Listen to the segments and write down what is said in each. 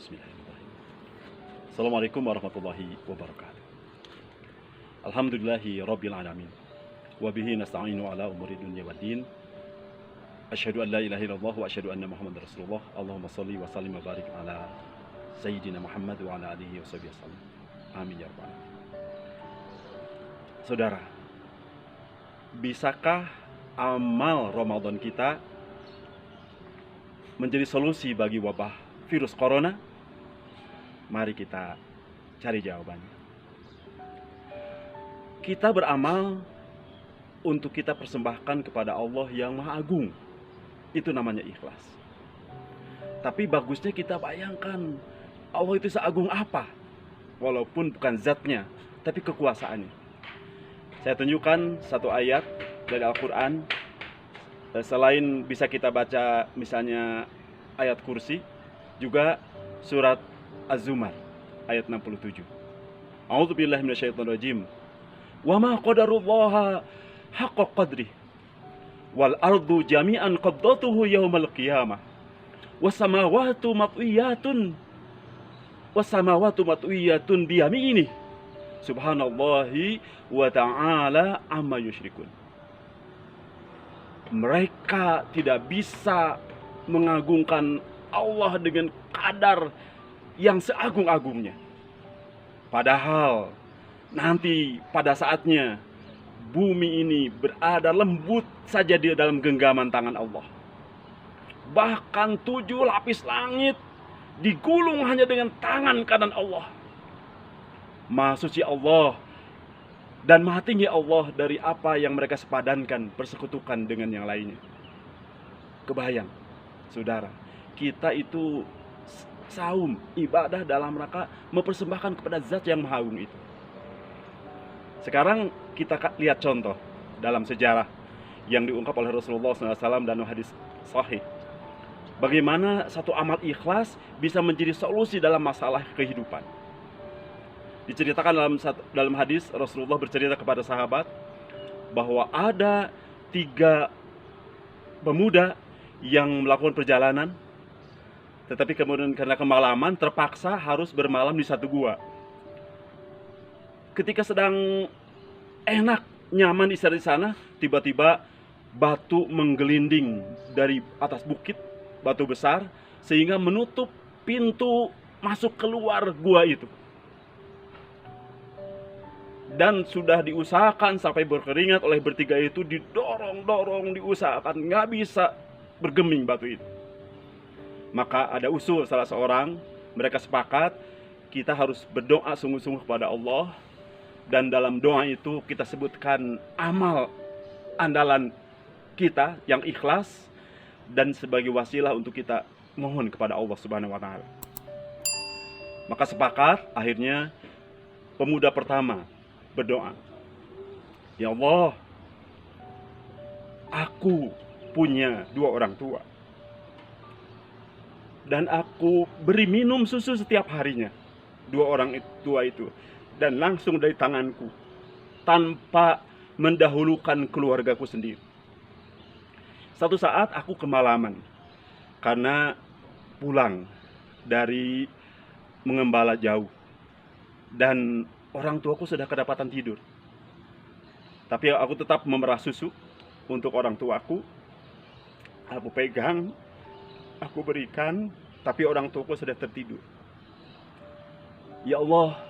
Bismillahirrahmanirrahim. Assalamualaikum warahmatullahi wabarakatuh. Alhamdulillahi rabbil alamin. Wa bihi nasta'inu ala umuri dunya waddin. Asyhadu an la ilaha illallah wa asyhadu anna Muhammadar Rasulullah. Allahumma shalli wa sallim wa barik ala sayyidina Muhammad wa ala alihi washabihi wasallam. Amin ya rabbal alamin. Saudara, bisakah amal Ramadan kita menjadi solusi bagi wabah virus corona? Mari kita cari jawabannya. Kita beramal untuk kita persembahkan kepada Allah yang Maha Agung. Itu namanya ikhlas. Tapi bagusnya kita bayangkan Allah itu seagung apa? Walaupun bukan zatnya, tapi kekuasaannya. Saya tunjukkan satu ayat dari Al-Quran. Selain bisa kita baca misalnya ayat kursi, juga surat Az-Zumar ayat 67. A'udzubillahi minasyaitonirrajim. Wa ma qadarullaha haqqa qadri wal ardu jami'an qabdatuhu yaumal qiyamah was samawati matwiyatun biyamini subhanallahi wa ta'ala amma yusyrikun. Mereka tidak bisa mengagungkan Allah dengan kadar yang seagung-agungnya. Padahal nanti pada saatnya bumi ini berada lembut saja di dalam genggaman tangan Allah. Bahkan 7 lapis langit digulung hanya dengan tangan kanan Allah. Maha suci Allah dan maha tinggi Allah dari apa yang mereka sepadankan, persekutukan dengan yang lainnya. Kebayang, saudara, kita itu saum, ibadah dalam rangka mempersembahkan kepada zat yang maha agung itu. Sekarang kita lihat contoh dalam sejarah yang diungkap oleh Rasulullah SAW dan hadis sahih. Bagaimana satu amal ikhlas bisa menjadi solusi dalam masalah kehidupan. Diceritakan dalam hadis, Rasulullah bercerita kepada sahabat bahwa ada 3 pemuda yang melakukan perjalanan, tetapi kemudian karena kemalaman terpaksa harus bermalam di satu gua. Ketika sedang enak, nyaman di sana, tiba-tiba batu menggelinding dari atas bukit, batu besar, sehingga menutup pintu masuk keluar gua itu. Dan sudah diusahakan sampai berkeringat oleh bertiga itu, didorong-dorong, diusahakan, nggak bisa bergeming batu itu. Maka ada usul salah seorang, mereka sepakat kita harus berdoa sungguh-sungguh kepada Allah. Dan dalam doa itu kita sebutkan amal andalan kita yang ikhlas, dan sebagai wasilah untuk kita mohon kepada Allah Subhanahu wa Ta'ala. Maka sepakat, akhirnya pemuda pertama berdoa, ya Allah, aku punya 2 orang tua, dan aku beri minum susu setiap harinya 2 orang tua itu, dan langsung dari tanganku, tanpa mendahulukan keluargaku sendiri. Satu saat aku kemalaman karena pulang dari mengembala jauh, dan orang tuaku sudah kedapatan tidur. Tapi aku tetap memerah susu untuk orang tuaku. Aku pegang, aku berikan, tapi orang tuaku sudah tertidur. Ya Allah,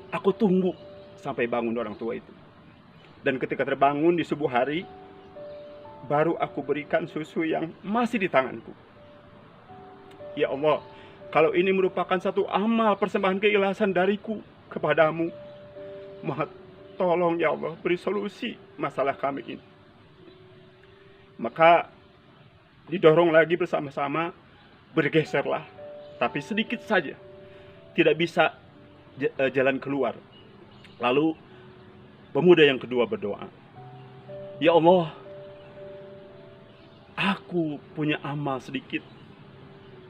aku tunggu sampai bangun orang tua itu. Dan ketika terbangun di subuh hari, baru aku berikan susu yang masih di tanganku. Ya Allah, kalau ini merupakan satu amal persembahan keikhlasan dariku kepadamu, Maha tolong ya Allah, beri solusi masalah kami ini. Maka didorong lagi bersama-sama, bergeserlah, tapi sedikit saja, tidak bisa jalan keluar. Lalu pemuda yang kedua berdoa, ya Allah, aku punya amal sedikit,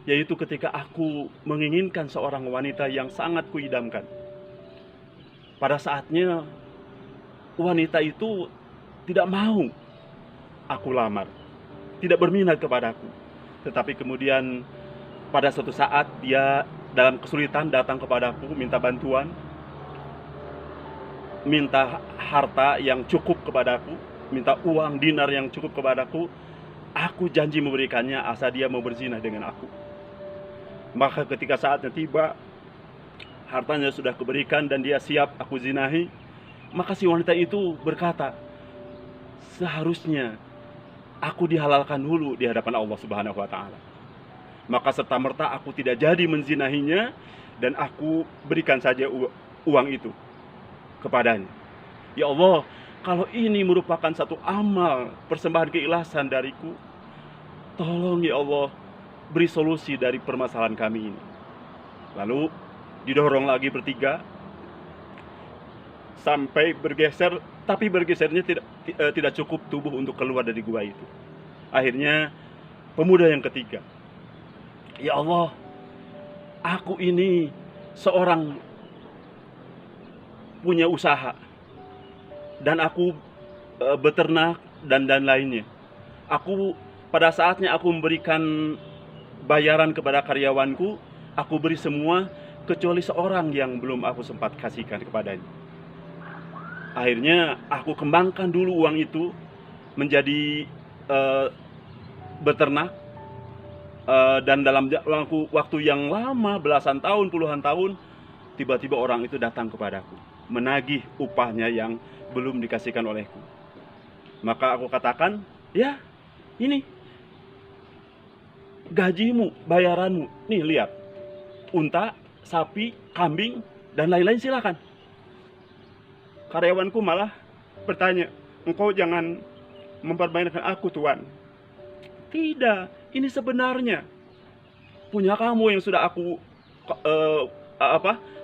yaitu ketika aku menginginkan seorang wanita yang sangat kuidamkan. Pada saatnya wanita itu tidak mau aku lamar, tidak berminat kepadaku. Tetapi kemudian pada suatu saat dia dalam kesulitan datang kepadaku, minta bantuan, minta harta yang cukup kepadaku, minta uang dinar yang cukup kepadaku, aku janji memberikannya asal dia mau berzina dengan aku. Maka ketika saatnya tiba, hartanya sudah kuberikan dan dia siap aku zinahi, maka si wanita itu berkata, seharusnya aku dihalalkan dulu di hadapan Allah Subhanahu wa Ta'ala. Maka serta-merta aku tidak jadi menzinahinya, dan aku berikan saja uang itu kepadanya. Ya Allah, kalau ini merupakan satu amal persembahan keikhlasan dariku, tolong ya Allah, beri solusi dari permasalahan kami ini. Lalu didorong lagi bertiga sampai bergeser, tapi bergesernya tidak cukup tubuh untuk keluar dari gua itu. Akhirnya pemuda yang ketiga, ya Allah, aku ini seorang punya usaha dan aku beternak dan lainnya. Aku pada saatnya aku memberikan bayaran kepada karyawanku, aku beri semua kecuali seorang yang belum aku sempat kasihkan kepadanya. Akhirnya aku kembangkan dulu uang itu menjadi beternak, dan dalam waktu yang lama, belasan tahun, puluhan tahun, tiba-tiba orang itu datang kepadaku menagih upahnya yang belum dikasihkan olehku. Maka aku katakan, ya ini gajimu, bayaranmu, nih lihat, unta, sapi, kambing, dan lain-lain, silakan. Karyawanku malah bertanya, engkau jangan mempermainkan aku, Tuan. Tidak, ini sebenarnya punya kamu yang sudah aku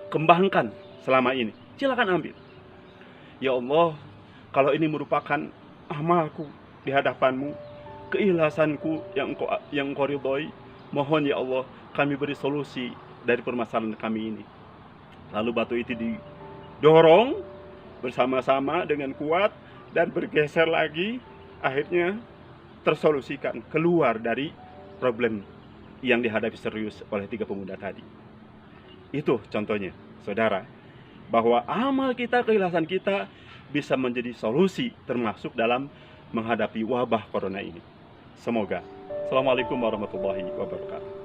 kembangkan selama ini. Silakan ambil. Ya Allah, kalau ini merupakan amalku di hadapanmu, keikhlasanku yang engkau ridhoi, mohon ya Allah, kami beri solusi dari permasalahan kami ini. Lalu batu itu didorong bersama-sama dengan kuat dan bergeser lagi, akhirnya tersolusikan, keluar dari problem yang dihadapi serius oleh tiga pemuda tadi. Itu contohnya, saudara, bahwa amal kita, keikhlasan kita bisa menjadi solusi termasuk dalam menghadapi wabah corona ini. Semoga. Assalamualaikum warahmatullahi wabarakatuh.